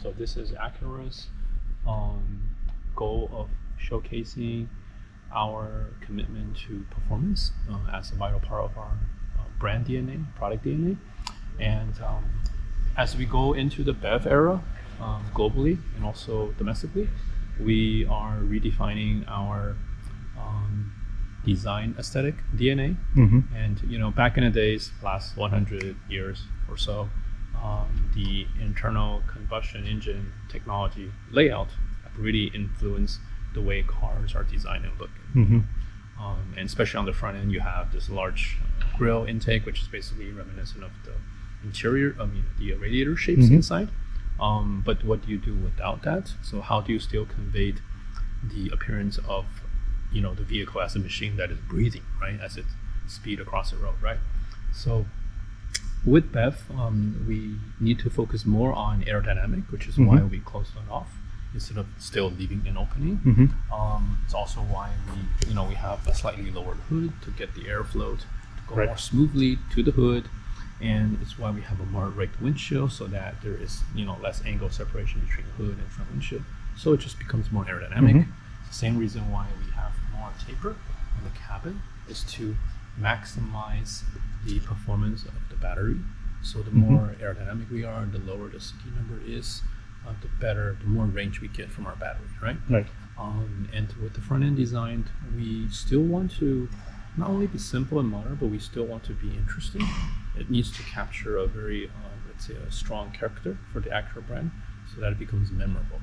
So this is Acura's goal of showcasing our commitment to performance as a vital part of our brand DNA, product DNA. And as we go into the BEV era globally and also domestically, we are redefining our design aesthetic DNA. And back in the days, last 100 years or so, the internal combustion engine technology layout really influenced the way cars are designed and look. And especially on the front end, you have this large grille intake, which is basically reminiscent of the interior, the radiator shapes inside. But what do you do without that? So how do you still convey the appearance of the vehicle as a machine that is breathing, right, as it speed across the road, right? So with BEV, we need to focus more on aerodynamic, which is why we closed it off instead of still leaving an opening. It's also why we have a slightly lowered hood to get the airflow to go more smoothly to the hood, and it's why we have a more raked windshield so that there is less angle separation between hood and front windshield, so it just becomes more aerodynamic. It's the same reason why we have more taper in the cabin, is to maximize the performance of the battery. So the more aerodynamic we are, the lower the CT number is, the more range we get from our battery, right? And with the front end design, we still want to not only be simple and modern, but we still want to be interesting. It needs to capture a very, let's say, a strong character for the Acura brand, so that it becomes memorable.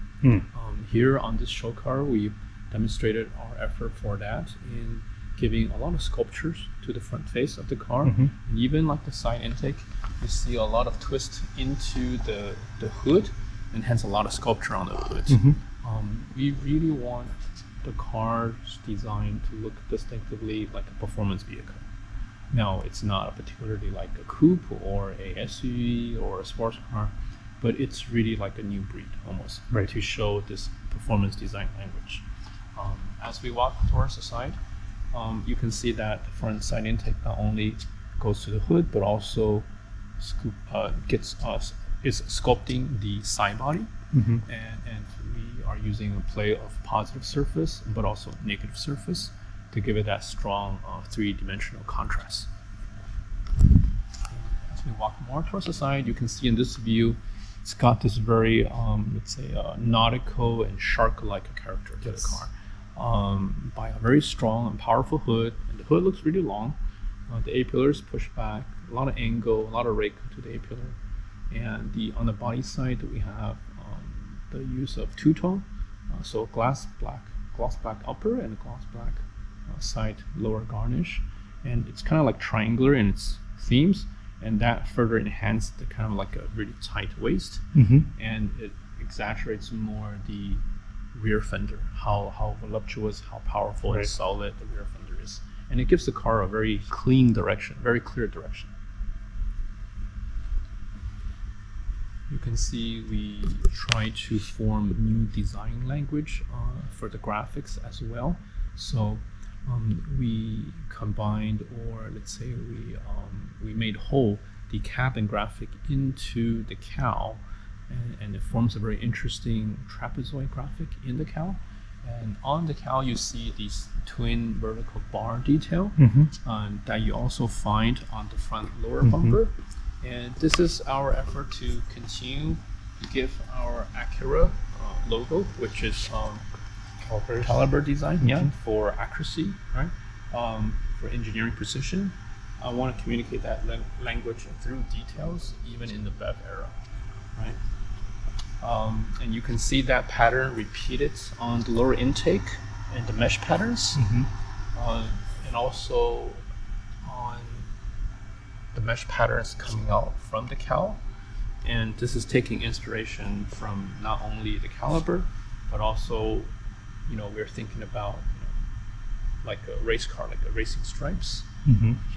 Here on this show car, we demonstrated our effort for that in giving a lot of sculptures to the front face of the car. And even like the side intake, you see a lot of twist into the hood, and hence a lot of sculpture on the hood. We really want the car's design to look distinctively like a performance vehicle. Now, it's not particularly like a coupe or a SUV or a sports car, but it's really like a new breed almost, to show this performance design language. As we walk towards the side, you can see that the front side intake not only goes to the hood, but also is sculpting the side body, and we are using a play of positive surface but also negative surface to give it that strong three-dimensional contrast. As we walk more towards the side, you can see in this view, it's got this very, let's say, nautical and shark-like character to the car, by a very strong and powerful hood, and the hood looks really long. The A-pillars push back, a lot of angle, a lot of rake to the A-pillar. And on the body side, we have the use of two-tone, so gloss black upper and gloss black side lower garnish, and it's kind of like triangular in its themes, and that further enhanced the kind of like a really tight waist, and it exaggerates more the rear fender, how voluptuous, how powerful and solid the rear fender is, and it gives the car a very clean direction, very clear direction. You can see we try to form new design language for the graphics as well. So we combined, or let's say we made whole the cabin graphic into the cowl, and it forms a very interesting trapezoid graphic in the cowl. And on the cowl, you see these twin vertical bar detail that you also find on the front lower bumper. And this is our effort to continue to give our Acura logo, which is caliber design, for accuracy, right? For engineering precision. I want to communicate that language through details, even in the BEV era, right? And you can see that pattern repeated on the lower intake and the mesh patterns, and also on the mesh patterns coming out from the cowl. And this is taking inspiration from not only the caliber, but also, we're thinking about like a race car, like a racing stripes.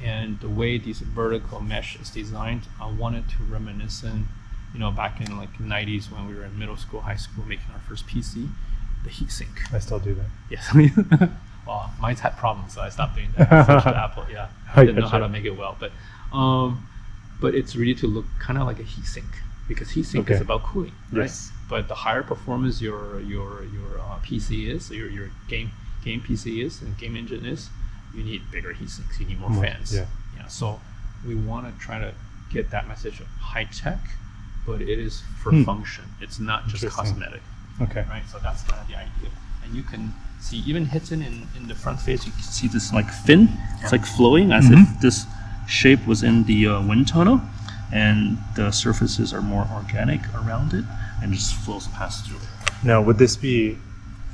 And the way this vertical mesh is designed, I wanted to reminiscent, back in like the 90s when we were in middle school, high school, making our first PC, the heat sink. I still do that. Yes. Well, mine's had problems, so I stopped doing that. I switched to Apple. I didn't know how to make it well, but it's really to look kind of like a heat sink, because heat sink is about cooling, right? But the higher performance your PC is, your game PC is, and game engine is, you need bigger heat sinks. You need more fans. Yeah. So we want to try to get that message of high tech, but it is for function. It's not just cosmetic. Okay. Right. So that's kind of the idea. And you can see even hidden in the front face, you can see this like fin. It's like flowing as if this shape was in the wind tunnel, and the surfaces are more organic around it, and it just flows past through. Now, would this be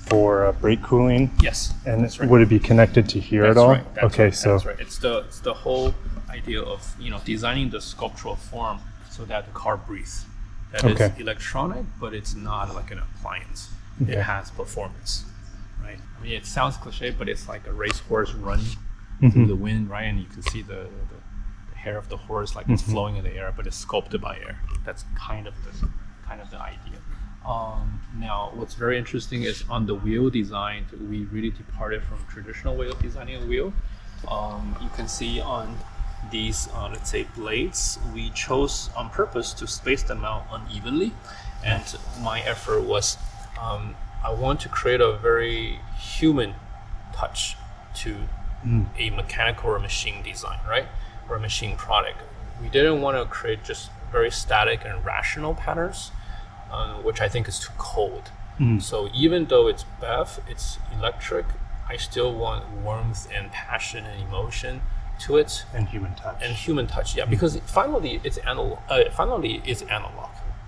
for brake cooling? Yes. And would it be connected to here at all? Right. That's right. It's the whole idea of designing the sculptural form so that the car breathes. That is electronic, but it's not like an appliance. Okay. It has performance, right? I mean, it sounds cliche, but it's like a racehorse running through the wind, right? And you can see the hair of the horse like it's flowing in the air, but it's sculpted by air. That's kind of the idea. Now, what's very interesting is on the wheel design, we really departed from traditional way of designing a wheel. You can see on these, let's say, blades, we chose on purpose to space them out unevenly. And my effort was, I want to create a very human touch to a mechanical or machine design, right? Or a machine product. We didn't want to create just very static and rational patterns, which I think is too cold. So even though it's BEV, it's electric, I still want warmth and passion and emotion to it. And human touch. Yeah, because finally it's analog.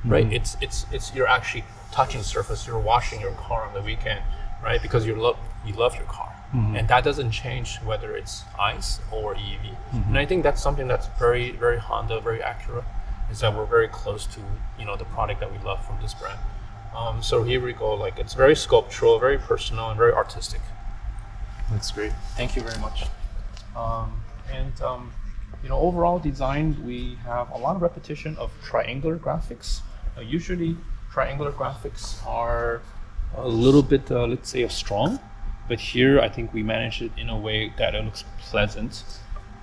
Right? It's you're actually touching surface. You're washing your car on the weekend, right? Because you love your car, and that doesn't change whether it's ICE or EV. And I think that's something that's very, very Honda, very Acura, is that we're very close to the product that we love from this brand. So here we go. Like, it's very sculptural, very personal, and very artistic. That's great. Thank you very much. Overall design, we have a lot of repetition of triangular graphics. Usually, triangular graphics are a little bit, let's say, strong. But here, I think we managed it in a way that it looks pleasant,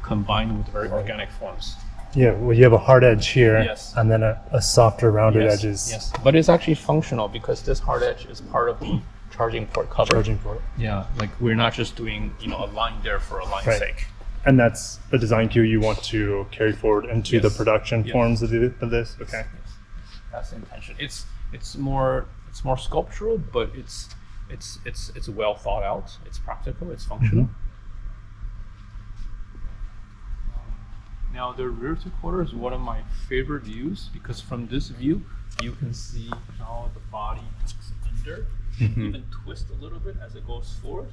combined with very organic forms. Yeah, well, you have a hard edge here, and then a softer, rounded edges. Yes, but it's actually functional because this hard edge is part of the charging port cover. Charging port. Yeah, like we're not just doing a line there for a line's sake. And that's a design cue you want to carry forward into the production forms of this. Okay. Yes. That's the intention. It's more sculptural, but it's well thought out. It's practical. It's functional. Now the rear two-quarter is one of my favorite views because from this view you can see how the body is under, even twist a little bit as it goes forward,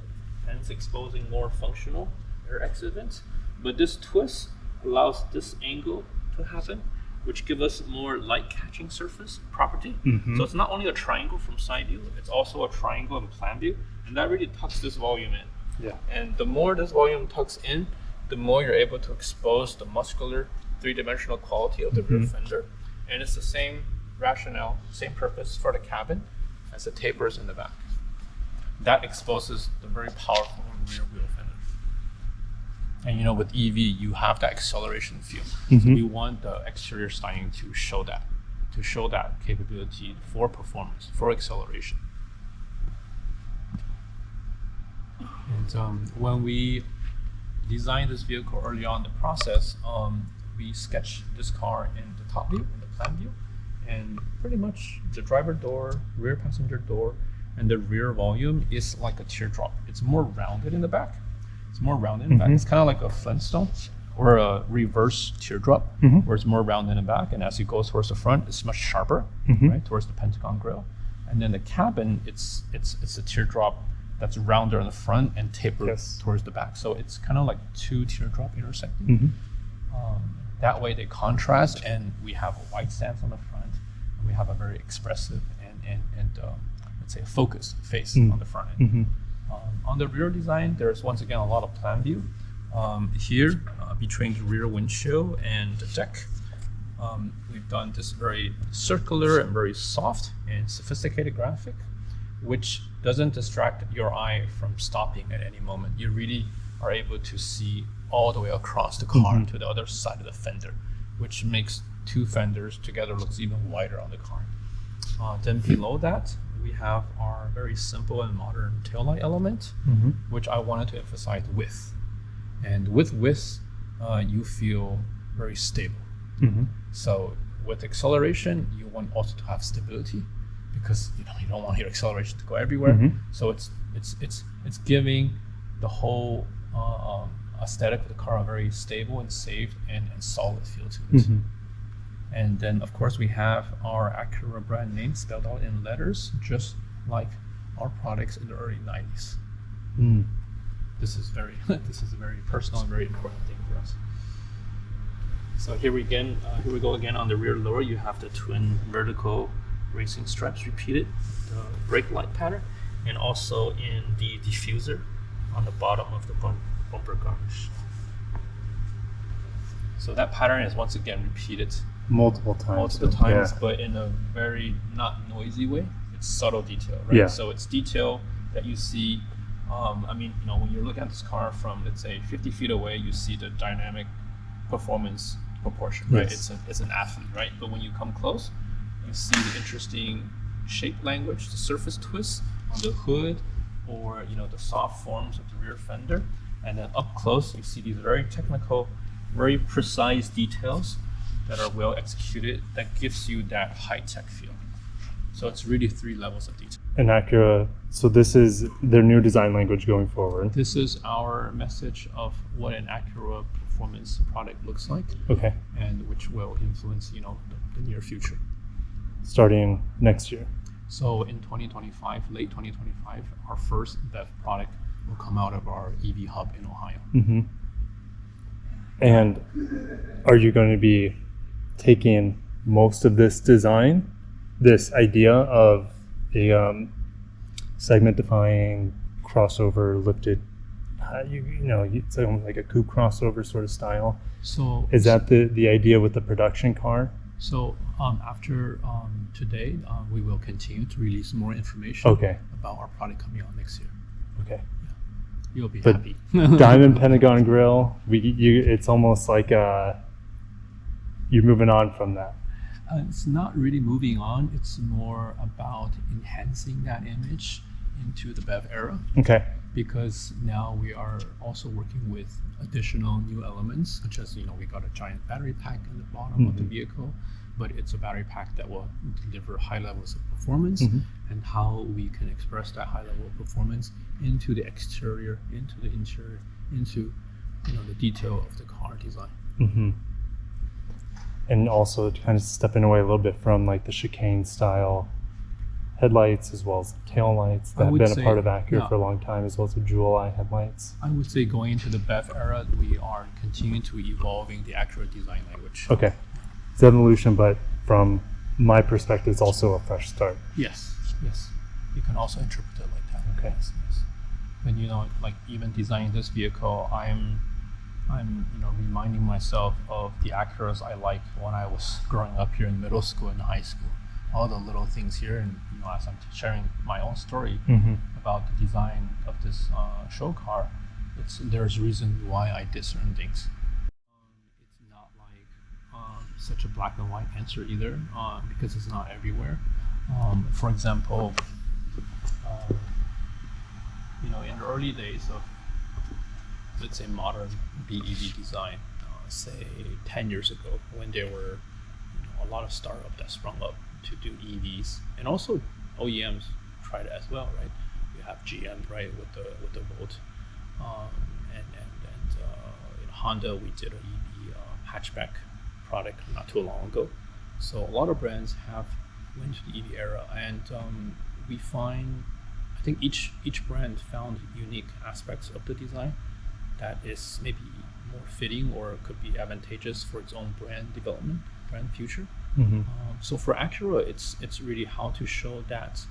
and it's exposing more functional air exit vents. But this twist allows this angle to happen, which gives us more light catching surface property. So it's not only a triangle from side view, it's also a triangle in plan view, and that really tucks this volume in. And the more this volume tucks in, the more you're able to expose the muscular three-dimensional quality of the rear fender. And it's the same rationale, same purpose for the cabin as the tapers in the back. That exposes the very powerful rear wheel fender. And with EV, you have that acceleration feel. So we want the exterior styling to show that capability for performance, for acceleration. And when we designed this vehicle early on in the process, we sketched this car in the top view, in the plan view, and pretty much the driver door, rear passenger door, and the rear volume is like a teardrop. It's more rounded in the back. It's kind of like a Flintstone or a reverse teardrop, where it's more rounded in the back, and as you go towards the front, it's much sharper, right, towards the Pentagon grille. And then the cabin, it's a teardrop that's rounder in the front and tapered towards the back. So it's kind of like two teardrop intersecting. That way they contrast, and we have a white stance on the front, and we have a very expressive and let's say a focused face on the front end. On the rear design, there's once again a lot of plan view. Here, between the rear windshield and the deck, we've done this very circular and very soft and sophisticated graphic, which doesn't distract your eye from stopping at any moment. You really are able to see all the way across the car to the other side of the fender, which makes two fenders together looks even wider on the car. Then below that, we have our very simple and modern taillight element, which I wanted to emphasize width. And with width, you feel very stable. So with acceleration, you want also to have stability, because you don't want your acceleration to go everywhere. So it's giving the whole aesthetic of the car a very stable and safe and solid feel to it. And then of course we have our Acura brand name spelled out in letters, just like our products in the early 90s. This is a very personal and very important thing for us. So here we go again on the rear lower. You have the twin vertical racing stripes repeated, the brake light pattern, and also in the diffuser on the bottom of the bumper garnish. So that pattern is once again repeated multiple times, but in a very not noisy way. It's subtle detail, right? So it's detail that you see. When you're looking at this car from, let's say, 50 feet away, you see the dynamic performance proportion, right? It's an athlete, right? But when you come close, you see the interesting shape language, the surface twists on the hood, or the soft forms of the rear fender. And then up close, you see these very technical, very precise details that are well executed, that gives you that high-tech feel. So it's really 3 levels of detail. And Acura, so this is their new design language going forward. This is our message of what an Acura performance product looks like. Okay. And which will influence, the near future. Starting next year. So in 2025, late 2025, our first BEV product will come out of our EV hub in Ohio. And are you going to be taking most of this design, this idea of a segment-defying crossover lifted, it's almost like a coupe crossover sort of style? So is that the idea with the production car? So after today, we will continue to release more information about our product coming out next year. Okay. Yeah. You'll be happy. Diamond Pentagon Grille, it's almost like you're moving on from that. It's not really moving on. It's more about enhancing that image into the BEV era. Okay. Because now we are also working with additional new elements, such as, we got a giant battery pack in the bottom of the vehicle, but it's a battery pack that will deliver high levels of performance, and how we can express that high level of performance into the exterior, into the interior, into the detail of the car design. And also kind of stepping away a little bit from like the chicane style headlights, as well as tail lights that have been a part of Acura for a long time, as well as the jewel eye headlights. I would say going into the BEV era, we are continuing to evolving the Acura design language. Okay. It's evolution, but from my perspective, it's also a fresh start. Yes. You can also interpret it like that. Okay. Yes. And like even designing this vehicle, I'm reminding myself of the Acuras I liked when I was growing up here in middle school and high school. All the little things here, and as I'm sharing my own story about the design of this show car, there's reason why I did certain things. It's not like such a black and white answer either, because it's not everywhere. For example, in the early days of, let's say, modern BEV design, say 10 years ago, when there were a lot of startups that sprung up to do EVs, and also OEMs tried it as well, right? You have GM, right, with the Volt, and Honda. We did an EV hatchback product not too long ago. So a lot of brands have went to the EV era, and we find, I think each brand found unique aspects of the design that is maybe more fitting or could be advantageous for its own brand development, brand future. So for Acura, it's really how to show that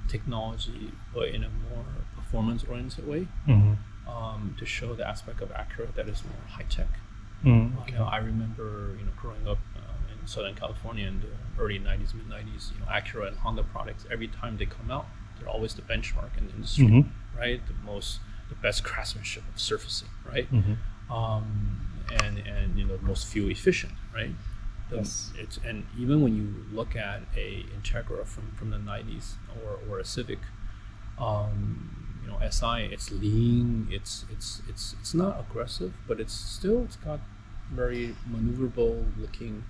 technology, but in a more performance-oriented way, to show the aspect of Acura that is more high-tech. I remember, growing up in Southern California in the early 90s, mid-90s, Acura and Honda products, every time they come out, they're always the benchmark in the industry, right? The best craftsmanship of surfacing, right? And the most fuel efficient, right? Yes. And even when you look at a Integra from the 90s or a Civic, SI, it's lean, it's not aggressive, but it's got very maneuverable looking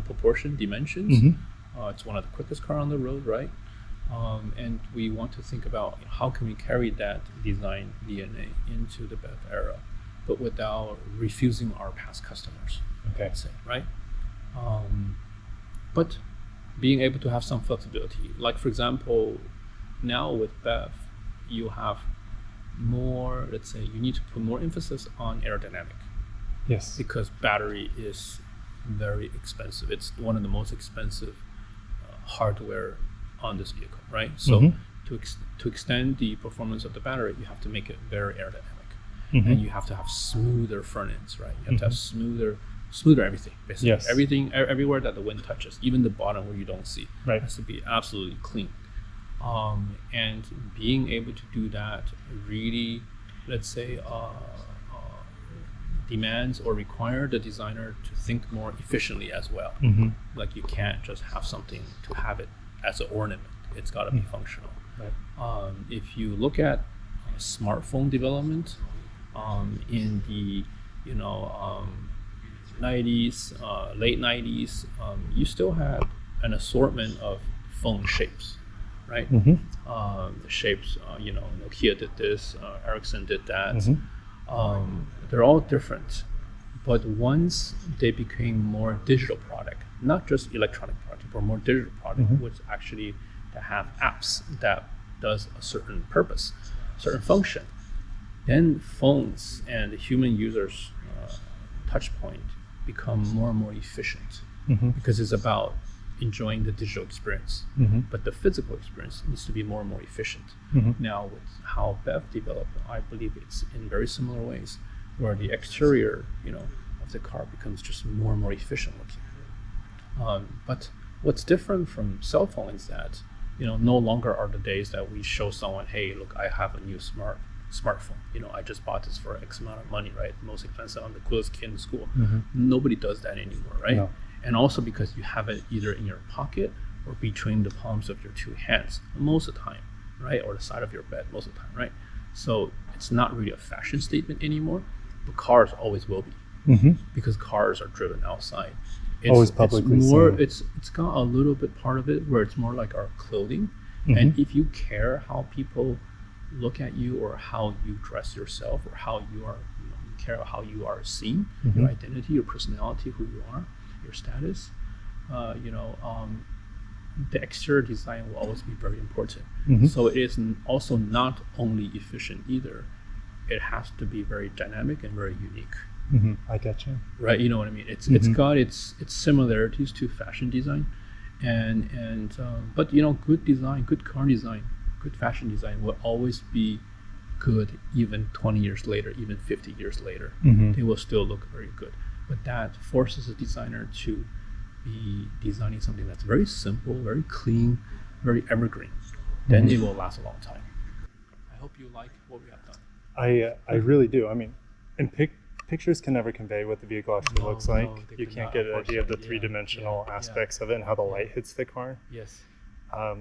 proportion dimensions. It's one of the quickest car on the road, right? And we want to think about how can we carry that design DNA into the BEV era, but without refusing our past customers. Okay. Let's say, right? But being able to have some flexibility, like for example, now with BEV, you have more, let's say, you need to put more emphasis on aerodynamic. Yes. Because battery is very expensive. It's one of the most expensive hardware on this vehicle, right? So to extend the performance of the battery, you have to make it very aerodynamic, and you have to have smoother front ends, right? You have to have smoother everything, basically. Yes. Everything, everywhere that the wind touches, even the bottom where you don't see, right, has to be absolutely clean. And being able to do that really, let's say, demands or require the designer to think more efficiently as well. Like you can't just have something to have it as an ornament. It's got to be functional. Right. If you look at smartphone development in the 90s, late 90s, you still had an assortment of phone shapes, right? The shapes, Nokia did this, Ericsson did that. They're all different, but once they became more digital product, not just electronic product, but more digital product, which actually to have apps that does a certain purpose, certain function, then phones and the human users' touch point become more and more efficient, because it's about enjoying the digital experience, but the physical experience needs to be more and more efficient. Now with how BEV developed, I believe it's in very similar ways, where the exterior of the car becomes just more and more efficient looking. But what's different from cell phone is that no longer are the days that we show someone, hey, look, I have a new smartphone, I just bought this for X amount of money, right? Most expensive, I'm the coolest kid in school. Nobody does that anymore, right? No. And also because you have it either in your pocket or between the palms of your two hands most of the time, right? Or the side of your bed most of the time, right? So it's not really a fashion statement anymore, but cars always will be, because cars are driven outside. It's always publicly seen. It's got a little bit part of it where it's more like our clothing. And if you care how people look at you or how you dress yourself or how you are, you care how you are seen, your identity, your personality, who you are, your status, the exterior design will always be very important. So it is also not only efficient either, it has to be very dynamic and very unique. I get you. Right, you know what I mean? It's got its similarities to fashion design, but good design, good car design, good fashion design will always be good even 20 years later, even 50 years later. They will still look very good. But that forces a designer to be designing something that's very simple, very clean, very evergreen. Then it will last a long time. I hope you like what we have done. I really do. I mean, and pictures can never convey what the vehicle actually looks like. You can't get an idea of the three-dimensional aspects of it and how the light hits the car. Yes.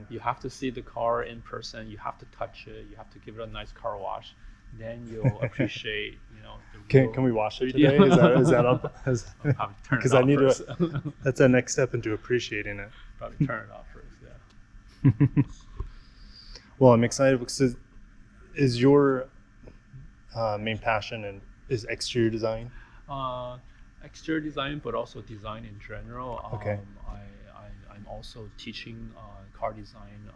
You have to see the car in person. You have to touch it. You have to give it a nice car wash. Then you'll appreciate, Can we wash it today? Is that up? Because I need to. That's a next step into appreciating it. Probably turn it off first. Yeah. Well, I'm excited because is your main passion is exterior design? Exterior design, but also design in general. Okay. I'm also teaching car design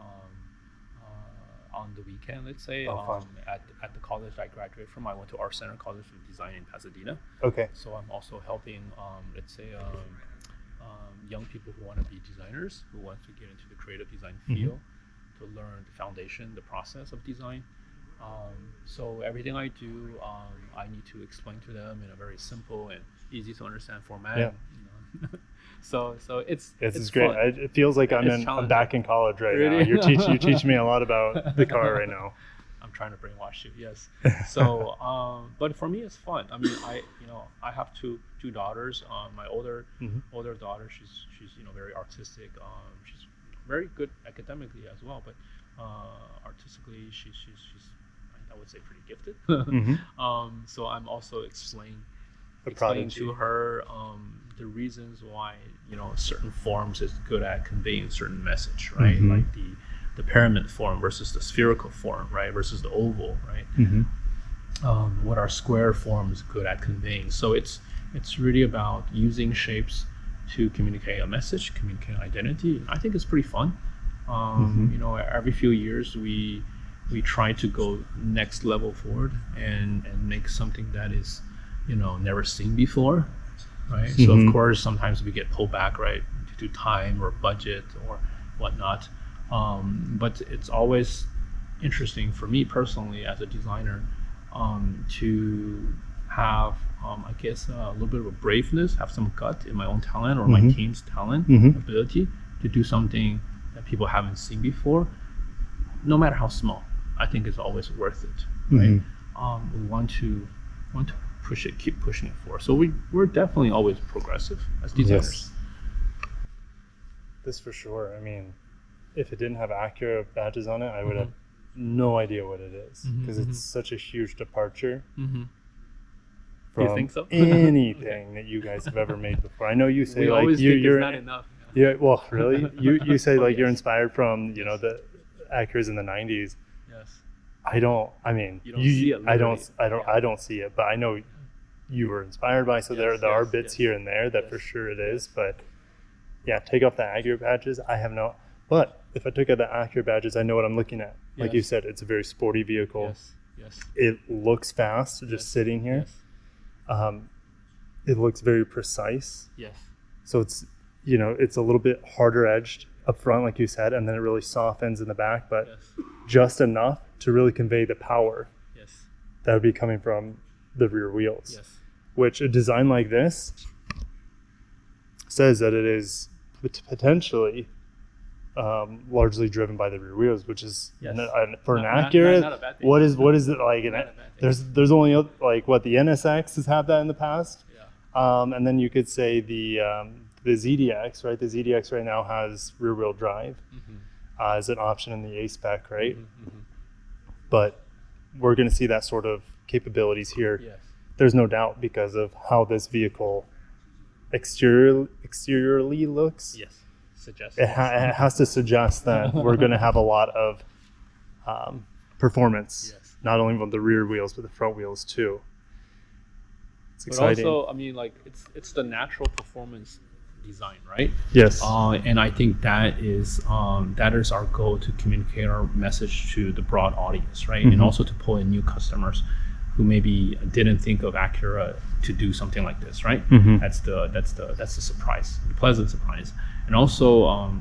on the weekend, let's say. At the college I graduated from. I went to Art Center College of Design in Pasadena. Okay. So I'm also helping, let's say, young people who want to be designers, who want to get into the creative design field, to learn the foundation, the process of design. So everything I do, I need to explain to them in a very simple and easy to understand format. Yeah. So it's great. fun. It feels like I'm back in college right now. You teach me a lot about the car right now. I'm trying to brainwash you. Yes. So, but for me, it's fun. I mean, I have two daughters. My older daughter, she's very artistic. She's very good academically as well, but artistically, she's I would say pretty gifted. So I'm also explaining to her the reasons why certain forms is good at conveying certain message, right? Like the pyramid form versus the spherical form, right? Versus the oval, right? What are square forms good at conveying? So it's really about using shapes to communicate a message, communicate identity. I think it's pretty fun. Every few years we try to go next level forward and make something that is never seen before, right? So of course sometimes we get pulled back, right, due to time or budget or whatnot. But it's always interesting for me personally as a designer to have I guess a little bit of a braveness, have some gut in my own talent or my team's talent, ability to do something that people haven't seen before, no matter how small. I think it's always worth it, right? We want to push it, keep pushing it forward. So we're definitely always progressive as designers. Yes. This for sure. I mean, if it didn't have Acura badges on it, I would have no idea what it is, because it's such a huge departure from you think so? anything that you guys have ever made before. I know you say we like always think you're it's not enough. Yeah, well, really, you say like you're inspired from the Acuras in the 90s. Yes. I don't. I mean, you don't see it. I don't see it, but I know you were inspired by. So there are bits here and there that for sure it is. But yeah, take off the Acura badges. I have no. But if I took out the Acura badges, I know what I'm looking at. Like you said, it's a very sporty vehicle. Yes. It looks fast just sitting here. It looks very precise. Yes. So it's it's a little bit harder edged up front, like you said, and then it really softens in the back, but just enough to really convey the power that would be coming from the rear wheels. Which a design like this says that it is potentially largely driven by the rear wheels, which is for an Acura. Not a bad thing. What is it like? There's only like what the NSX has had that in the past, and then you could say the ZDX, right? The ZDX right now has rear wheel drive as an option in the A spec, right? But we're going to see that sort of capabilities here. There's no doubt, because of how this vehicle exteriorly looks. Suggests. It has to suggest that we're going to have a lot of performance, not only on the rear wheels but the front wheels too. It's exciting. But also, I mean, like it's the natural performance design, right? Yes. And I think that is our goal, to communicate our message to the broad audience, right? And also to pull in new customers who maybe didn't think of Acura to do something like this, right? That's the surprise, the pleasant surprise. And also,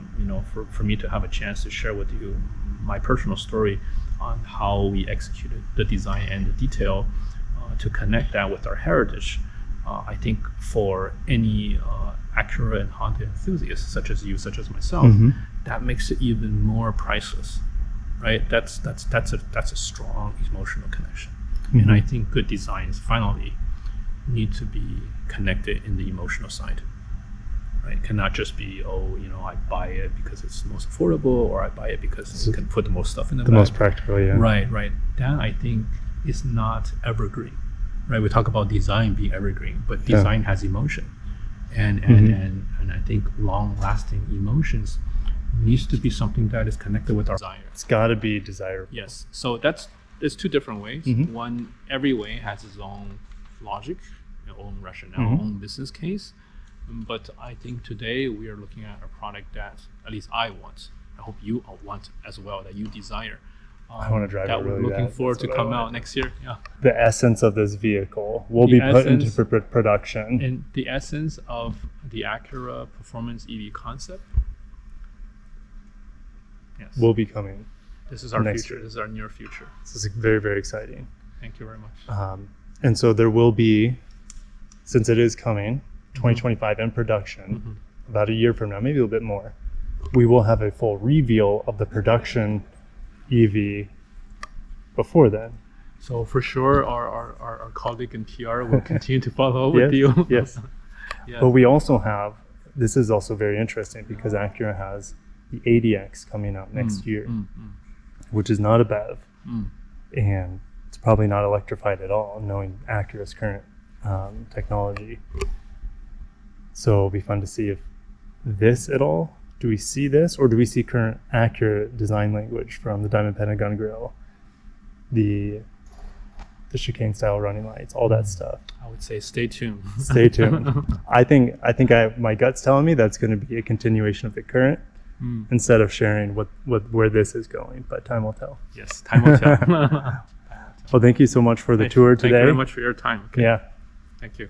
for me to have a chance to share with you my personal story on how we executed the design and the detail to connect that with our heritage. I think for any Acura and Honda enthusiasts, such as you, such as myself, that makes it even more priceless, right? That's a strong emotional connection. And I think good designs finally need to be connected in the emotional side, right? It cannot just be, I buy it because it's the most affordable, or I buy it because you can put the most stuff in the back. Most practical, yeah. Right. That I think is not evergreen, right? We talk about design being evergreen, but design has emotion, and I think long-lasting emotions needs to be something that is connected with our desire. It's got to be desirable. Yes. So there's two different ways. One, every way has its own logic, own rationale, own business case. But I think today we are looking at a product that at least I want. I hope you want as well, that you desire. I want to drive it really bad. We're looking forward to come out next year. The essence of this vehicle will be put into production. And the essence of the Acura Performance EV Concept will be coming. This is our future. Year. This is our near future. This is very, very exciting. Thank you very much. And so there will be, since it is coming, 2025 in production, about a year from now, maybe a little bit more, we will have a full reveal of the production EV before then. So for sure, our colleague in PR will continue to follow with you. Yes. Yes. But we also have, this is also very interesting because Acura has the ADX coming out next year, which is not a BEV. And it's probably not electrified at all, knowing Acura's current technology. So it'll be fun to see if this at all, do we see this, or do we see current Acura design language from the Diamond Pentagon grille, the chicane style running lights, all that stuff? I would say stay tuned. Stay tuned. I think my gut's telling me that's going to be a continuation of the current instead of sharing where this is going, but time will tell. Yes, time will tell. Well, thank you so much for the tour today. Thank you very much for your time. Okay. Yeah. Thank you.